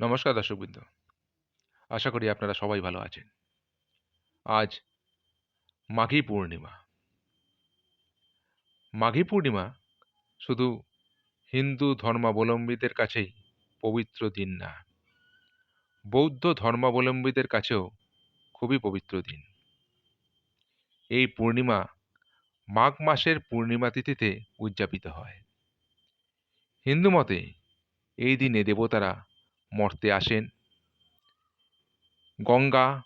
নমস্কার দর্শকবৃন্দ। আশা করি আপনারা সবাই ভালো আছেন। আজ মাঘী পূর্ণিমা। মাঘী পূর্ণিমা শুধু হিন্দু ধর্মাবলম্বীদের কাছেই পবিত্র দিন না, বৌদ্ধ ধর্মাবলম্বীদের কাছেও খুবই পবিত্র দিন। এই পূর্ণিমা মাঘ মাসের পূর্ণিমা তিথিতে উদযাপিত হয়। হিন্দু মতে এই দিনে দেবতারা মর্তে আসেন, গঙ্গা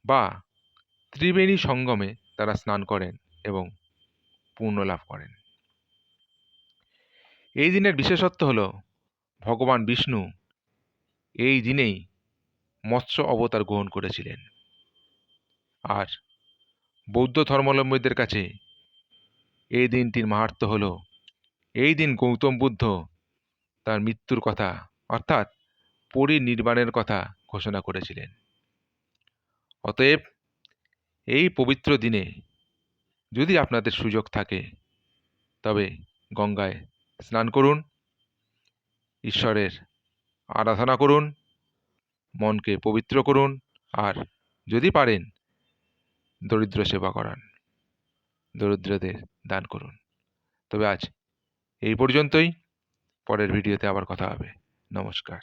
বা ত্রিবেণী সঙ্গমে তারা স্নান করেন এবং পুণ্য লাভ করেন। এই দিনের বিশেষত্ব হল ভগবান বিষ্ণু এই দিনেই মৎস্য অবতার গ্রহণ করেছিলেন। আর বৌদ্ধ ধর্মাবলম্বীদের কাছে এই দিনটির মাহাত্ম্য হল, এই দিন গৌতম বুদ্ধ তার মৃত্যুর কথা অর্থাৎ পরিনির্বাণের কথা ঘোষণা করেছিলেন। অতএব এই পবিত্র দিনে যদি আপনাদের সুযোগ থাকে তবে গঙ্গায় স্নান করুন, ঈশ্বরের আরাধনা করুন, মনকে পবিত্র করুন, আর যদি পারেন দরিদ্র সেবা করান, দরিদ্রদের দান করুন। তবে আজ এই পর্যন্তই। পরের ভিডিওতে আবার কথা হবে। নমস্কার।